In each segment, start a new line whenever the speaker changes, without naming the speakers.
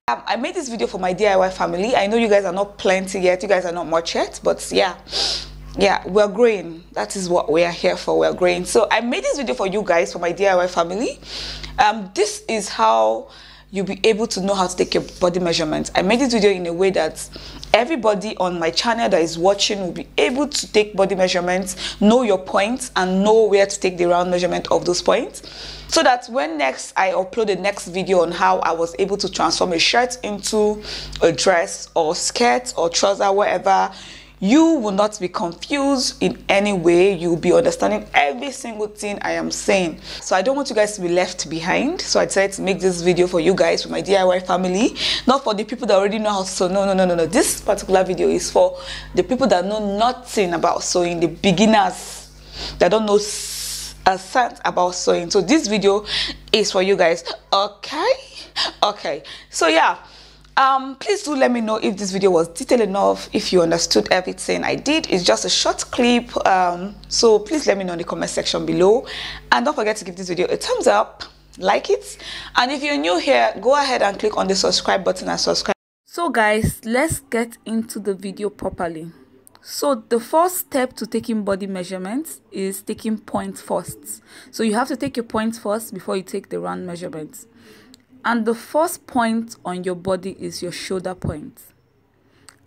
I made this video for my DIY family. I know you guys are not plenty yet, you guys are not much yet, but yeah, we're growing. That is what we are here for. We're growing. So I made this video for you guys, for my DIY family. This is how you'll be able to know how to take your body measurements. I made this video in a way that everybody on my channel that is watching will be able to take body measurements, know your points, and know where to take the round measurement of those points, so that when next I upload the next video on how I was able to transform a shirt into a dress or skirt or trouser, wherever, you will not be confused in any way. You'll be understanding every single thing I am saying. So I don't want you guys to be left behind. So I decided to make this video for you guys, for my DIY family, not for the people that already know how to sew. No. This particular video is for the people that know nothing about sewing, the beginners that don't know a cent about sewing. So this video is for you guys. Okay. So yeah. Please do let me know if this video was detailed enough, if you understood everything I did. It's just a short clip, so please let me know in the comment section below, and don't forget to give this video a thumbs up, like it, and if you're new here, go ahead and click on the subscribe button and subscribe. So guys, let's get into the video properly. So the first step to taking body measurements is taking points first. So you have to take your points first before you take the round measurements. And the first point on your body is your shoulder point.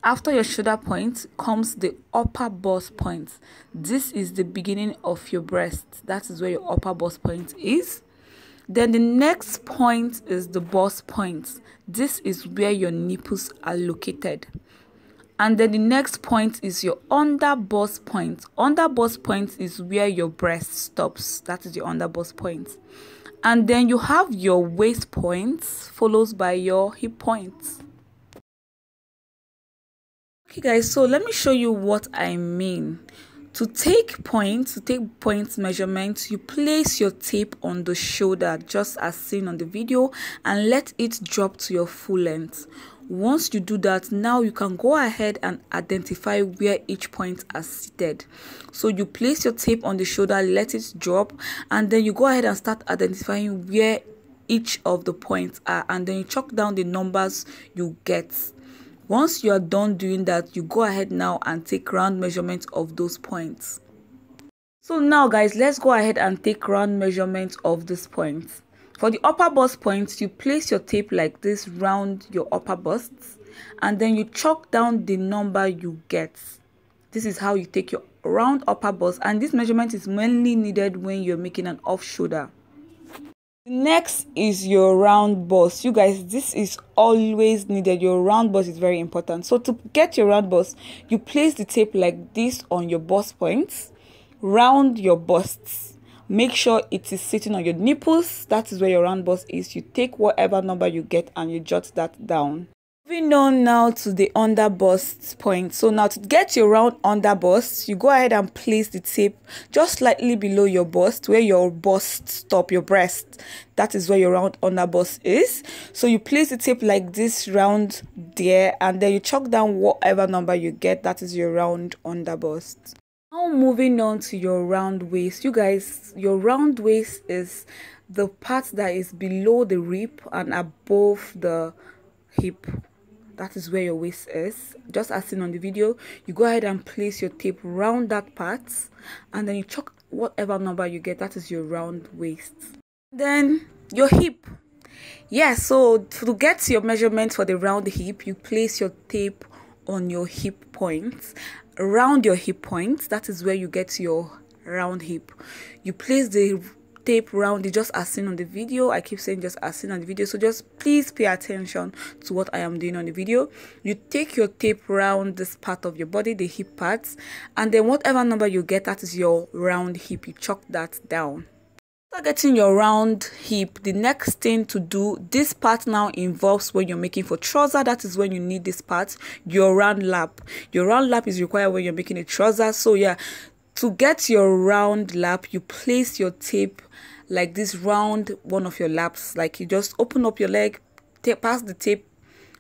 After your shoulder point comes the upper bust point. This is the beginning of your breast. That is where your upper bust point is. Then the next point is the bust point. This is where your nipples are located. And then the next point is your under bust point. Under bust point is where your breast stops. That is your under bust point. And then you have your waist points, followed by your hip points. Okay guys, so let me show you what I mean. To take points measurements, you place your tape on the shoulder, just as seen on the video, and let it drop to your full length. Once you do that, now you can go ahead and identify where each point are seated. So you place your tape on the shoulder, let it drop, and then you go ahead and start identifying where each of the points are, and then you chalk down the numbers you get. Once you are done doing that, you go ahead now and take round measurements of those points. So now guys, let's go ahead and take round measurements of these points. For the upper bust points, you place your tape like this round your upper busts, and then you chalk down the number you get. This is how you take your round upper bust, and this measurement is mainly needed when you're making an off shoulder. Next is your round bust. You guys, this is always needed. Your round bust is very important. So to get your round bust, you place the tape like this on your bust points, round your busts. Make sure it is sitting on your nipples. That is where your round bust is. You take whatever number you get and you jot that down. Moving on now to the under bust point. So now to get your round under bust, you go ahead and place the tape just slightly below your bust, where your bust stop, your breast. That is where your round under bust is. So you place the tape like this round there, and then you chalk down whatever number you get. That is your round under bust. Now moving on to your round waist. You guys, your round waist is the part that is below the rib and above the hip. That is where your waist is. Just as seen on the video, you go ahead and place your tape round that part, and then you chalk whatever number you get. That is your round waist. Then your hip. So to get your measurement for the round hip, you place your tape on your hip points, around your hip points. That is where you get your round hip. You place the tape round it just as seen on the video. I keep saying just as seen on the video, so just please pay attention to what I am doing on the video. You take your tape round this part of your body, the hip parts, and then whatever number you get, that is your round hip. You chalk that down. After getting your round hip, the next thing to do, this part now involves when you're making for trouser. That is when you need this part, your round lap. Your round lap is required when you're making a trouser. So yeah, to get your round lap, you place your tape like this round one of your laps. Like you just open up your leg, pass the tape,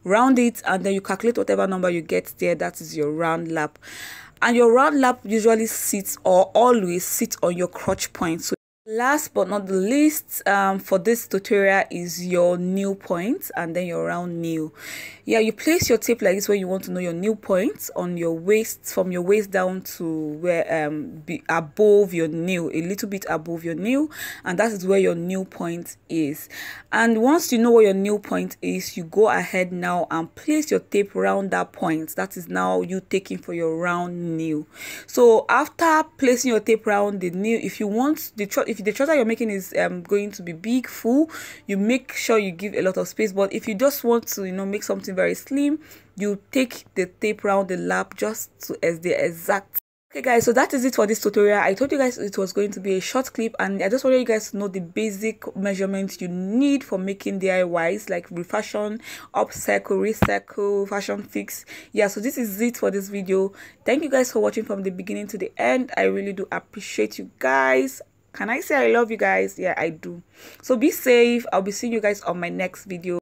round it, and then you calculate whatever number you get there. That is your round lap. And your round lap usually sits, or always sits, on your crotch point. So Last but not the least, for this tutorial is your nail point and then your round nail. Yeah, you place your tape like this when you want to know your nail point on your waist, from your waist down to where be above your nail, a little bit above your nail, and that is where your nail point is. And once you know where your nail point is, you go ahead now and place your tape around that point. That is now you taking for your round nail. So after placing your tape around the nail, if you want if the trouser you're making is going to be big, full, you make sure you give a lot of space. But if you just want to, make something very slim, you take the tape around the lap just to as the exact. Okay guys, so that is it for this tutorial. I told you guys it was going to be a short clip, and I just wanted you guys to know the basic measurements you need for making DIYs like refashion, upcycle, recycle, fashion fix. Yeah, so this is it for this video. Thank you guys for watching from the beginning to the end. I really do appreciate you guys. Can I say I love you guys? Yeah, I do. So be safe. I'll be seeing you guys on my next video.